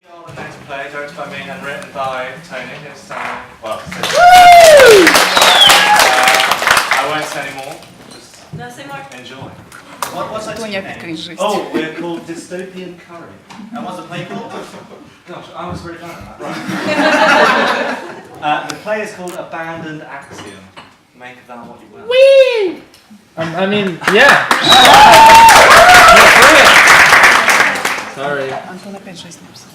The next play, directed by me and written by Tony, who's standing. Well, I won't say any more. Just enjoy. What's our team name? Oh, we're called Dystopian Curry. And what's the play called? Gosh, I was really bad at that. Right. The play is called Abandoned Axiom. Make of that what you will. Whee! I mean, yeah. Sorry. Антон опять жесть написал.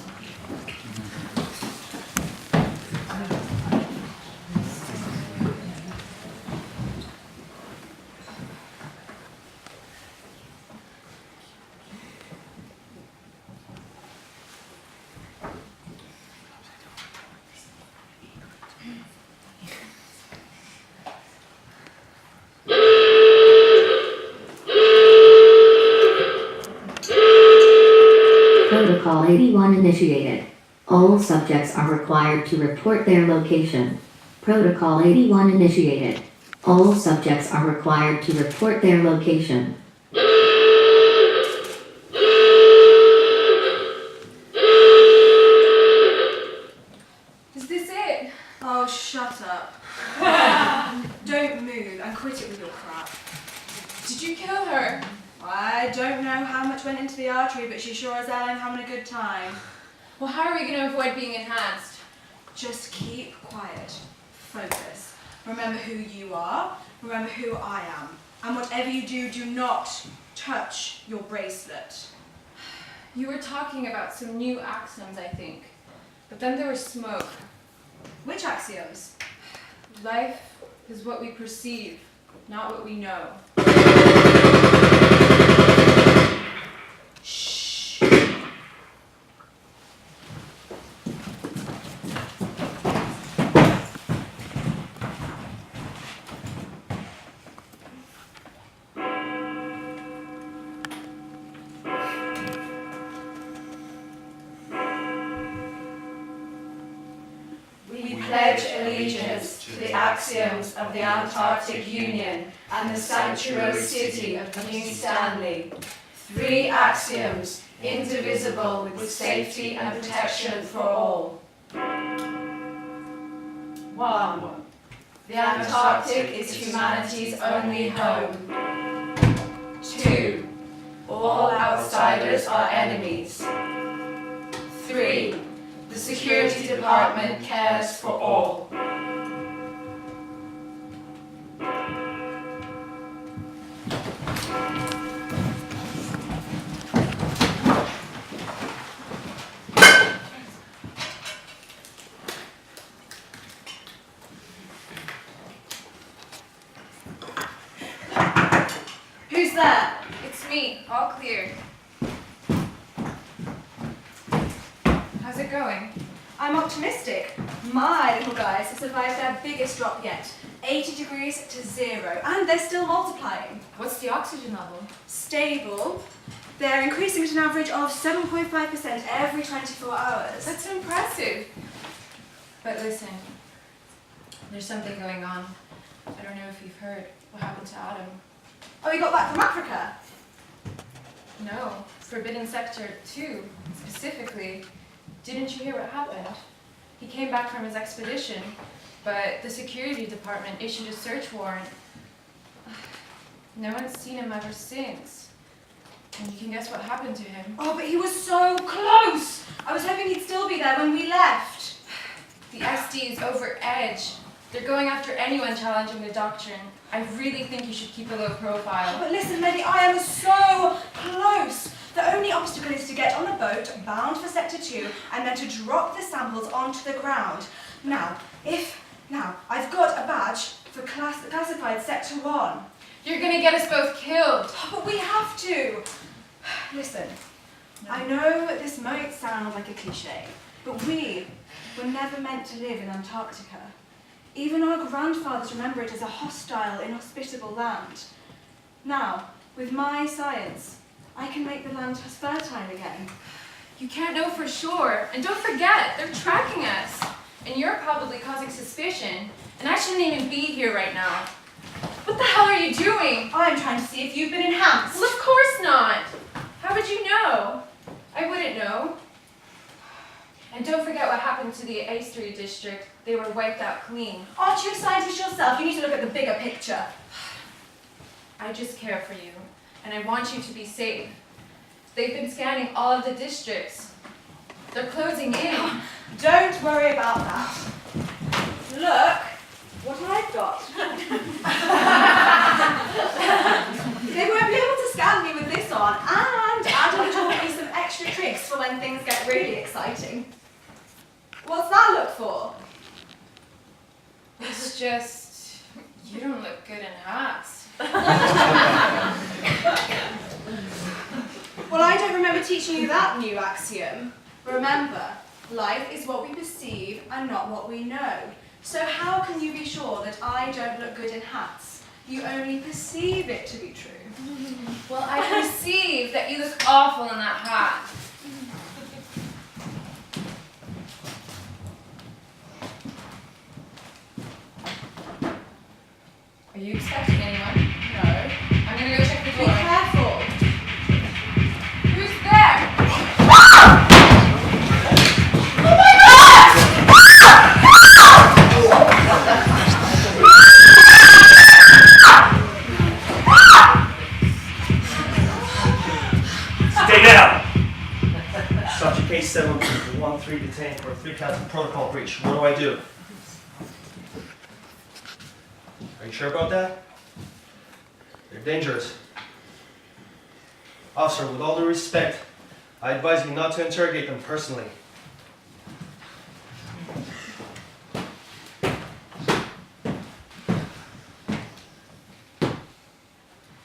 Protocol 81 initiated. All subjects are required to report their location. Protocol 81 initiated. All subjects are required to report their location. Is this it? Oh, shut up. Don't move and quit it with your crap. Did you kill her? I don't know how much went into the artery, but she sure as hell ain't having a good time. Well, how are we going to avoid being enhanced? Just keep quiet. Focus. Remember who you are. Remember who I am. And whatever you do, do not touch your bracelet. You were talking about some new axioms, I think. But then there was smoke. Which axioms? Life is what we perceive, not what we know. Shh. We pledge allegiance to the axioms of the Antarctic Union and the sanctuary city of New Stanley. 3 axioms, indivisible with safety and protection for all. 1. The Antarctic is humanity's only home. 2. All outsiders are enemies. 3. The Security Department cares for all. Who's there? It's me, all clear. How's it going? I'm optimistic. My little guys have survived their biggest drop yet. 80 degrees to 0. And they're still multiplying. What's the oxygen level? Stable. They're increasing at an average of 7.5% every 24 hours. That's impressive. But listen, there's something going on. I don't know if you've heard what happened to Adam. Oh, you got back from Africa? No, Forbidden Sector 2, specifically. Didn't you hear what happened? He came back from his expedition, but the security department issued a search warrant. No one's seen him ever since. And you can guess what happened to him. Oh, but he was so close! I was hoping he'd still be there when we left. The SD is over edge. They're going after anyone challenging the doctrine. I really think you should keep a low profile. But listen, lady, I am so close. The only obstacle is to get on a boat bound for Sector 2 and then to drop the samples onto the ground. Now, I've got a badge for classified Sector 1. You're gonna get us both killed. Oh, but we have to. Listen, I know this might sound like a cliche, but we were never meant to live in Antarctica. Even our grandfathers remember it as a hostile, inhospitable land. Now, with my science, I can make the land fertile again. You can't know for sure. And don't forget, they're tracking us. And you're probably causing suspicion. And I shouldn't even be here right now. What the hell are you doing? I'm trying to see if you've been enhanced. Well, of course not. How would you know? I wouldn't know. the A Street district, they were wiped out clean. Aren't you a scientist yourself? You need to look at the bigger picture. I just care for you, and I want you to be safe. They've been scanning all of the districts. They're closing in. Don't worry about that. Look what I've got. They won't be able to scan me with this on, and Adam taught me some extra tricks for when things get really exciting. What's that look for? It's just, you don't look good in hats. Well, I don't remember teaching you that new axiom. Remember, life is what we perceive and not what we know. So how can you be sure that I don't look good in hats? You only perceive it to be true. Well, I perceive that you look awful in that hat. Are you expecting anyone? No. I'm gonna go check the Be door. careful. Who's there? Stay down! Subject case 713 detained for 3 counts of protocol breach. What do I do? Are you sure about that? They're dangerous. Officer, with all due respect, I advise you not to interrogate them personally.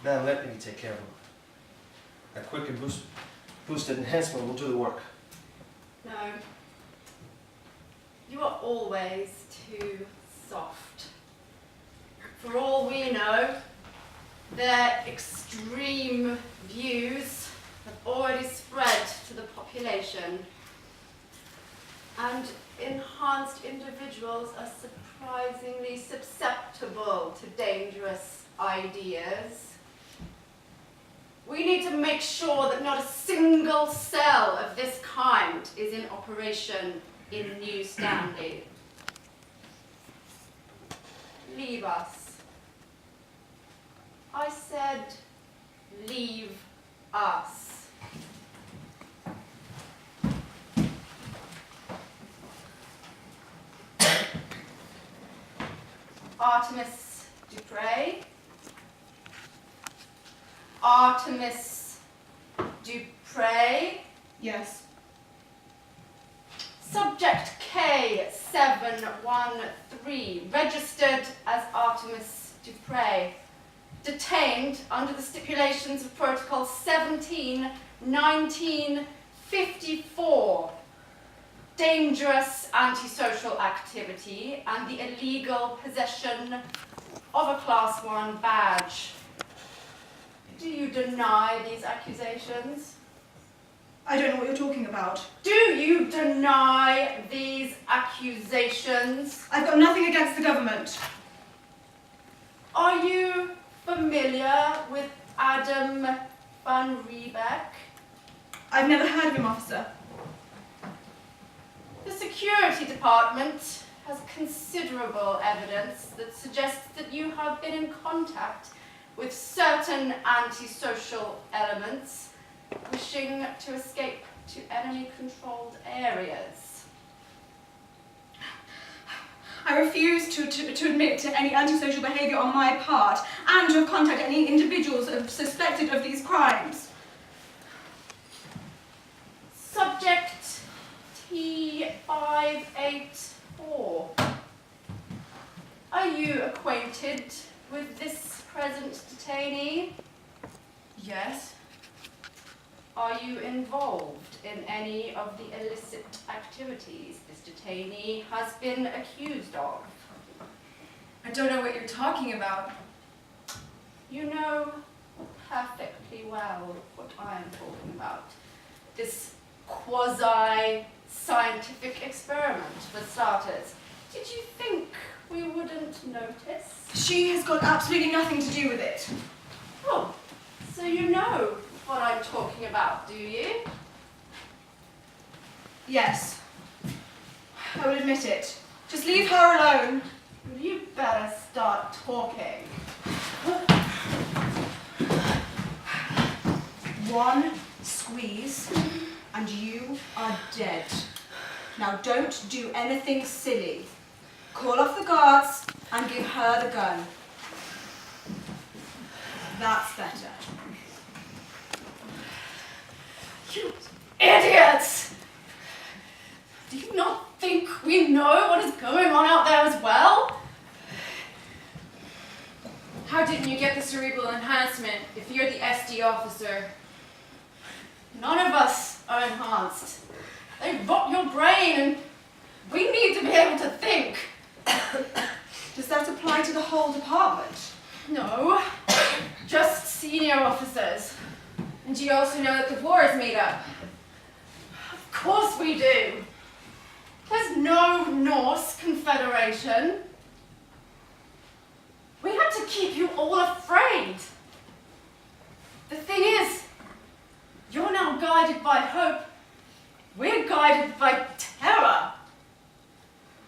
Now let me take care of them. A quick and boosted enhancement will do the work. No. You are always too soft. For all we know, their extreme views have already spread to the population. And enhanced individuals are surprisingly susceptible to dangerous ideas. We need to make sure that not a single cell of this kind is in operation in New Stanley. Leave us. I said, leave us. Artemis Dupre. Artemis Dupre. Yes. Subject K713, registered as Artemis Dupre, detained under the stipulations of Protocol 17-1954, dangerous antisocial activity and the illegal possession of a Class 1 badge. Do you deny these accusations? I don't know what you're talking about. Do you deny these accusations? I've got nothing against the government. Are you familiar with Adam van Riebeck? I've never heard of him, officer. The security department has considerable evidence that suggests that you have been in contact with certain antisocial elements wishing to escape to enemy-controlled areas. I refuse to admit to any antisocial behaviour on my part and to have contacted any individuals suspected of these crimes. Subject T584. Are you acquainted with this present detainee? Yes. Are you involved in any of the illicit activities this detainee has been accused of? I don't know what you're talking about. You know perfectly well what I am talking about. This quasi-scientific experiment, for starters. Did you think we wouldn't notice? She has got absolutely nothing to do with it. Oh, so you know what I'm talking about, do you? Yes. I will admit it. Just leave her alone. You better start talking. One squeeze, and you are dead. Now don't do anything silly. Call off the guards and give her the gun. That's better. You idiots! Do you not think we know what is going on out there as well? How didn't you get the cerebral enhancement if you're the SD officer? None of us are enhanced. They rot your brain and we need to be able to think. Does that apply to the whole department? No, just senior officers. And do you also know that the war is made up? Of course we do. There's no Norse Confederation. We had to keep you all afraid. The thing is, you're now guided by hope. We're guided by terror.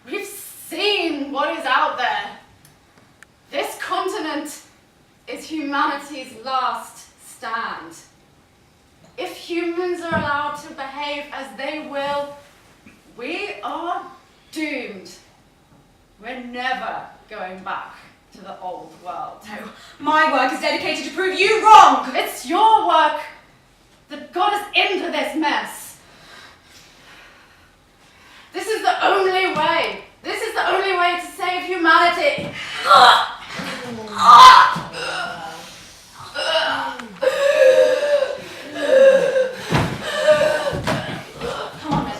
We've seen what is out there. This continent is humanity's last stand. If humans are allowed to behave as they will, we are doomed. We're never going back to the old world. No, my work is dedicated to prove you wrong! It's your work that got us into this mess. This is the only way. This is the only way to save humanity. Come on, Miss.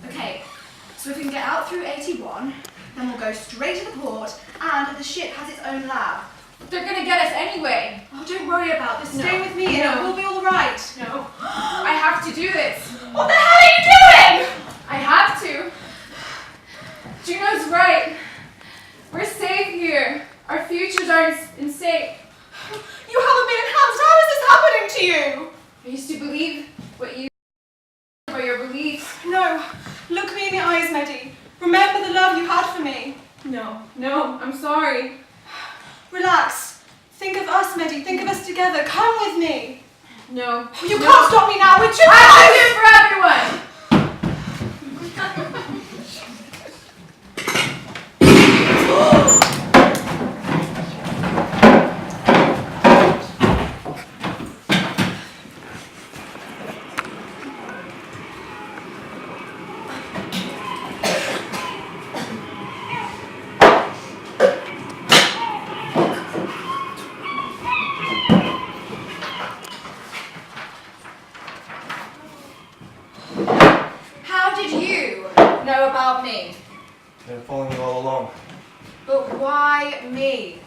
Okay, so if we can get out through 81, then we'll go straight to the port, and the ship has its own lab. They're gonna get us anyway. Oh, don't worry about this. Stay No. with me, No. and we'll be all right. No, I have to do this. What the hell are you doing? I have to. Juno's right. We're safe here. Our futures are in safe. You haven't been enhanced. How is this happening to you? I used to believe what you by your beliefs. No, look me in the eyes, Mehdi. Remember the love you had for me. No, I'm sorry. Relax. Think of us, Mehdi. Think of us together. Come with me. No. You can't stop me now. We're too I'm here for everyone. How did you know about me? I've been following you all along. But why me?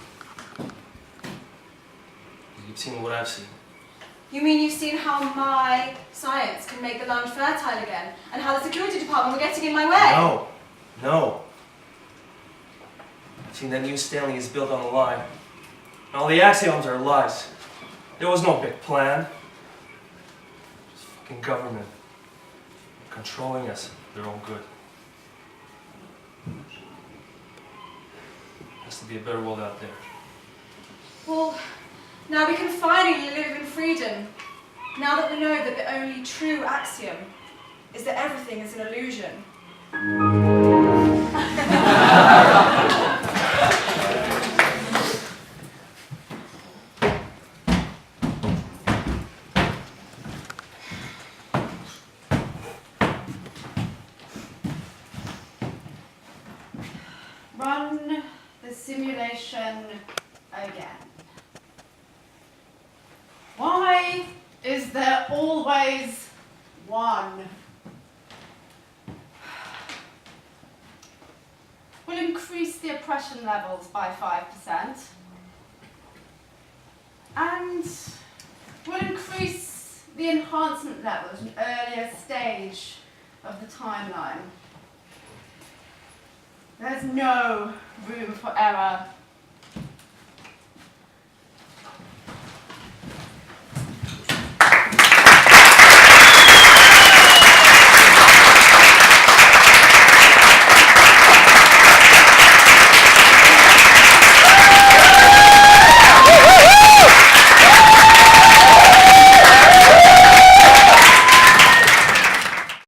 You've seen what I've seen. You mean you've seen how my science can make the land fertile again, and how the security department were getting in my way? No. I've seen that New Stanley is built on a lie. All the axioms are lies. There was no big plan. Just fucking government. Controlling us for their own good. Has to be a better world out there. Well, now we can finally live in freedom. Now that we know that the only true axiom is that everything is an illusion. Run the simulation again. Why is there always one? We'll increase the oppression levels by 5%. And we'll increase the the enhancement level at an earlier stage of the timeline. There's no room for error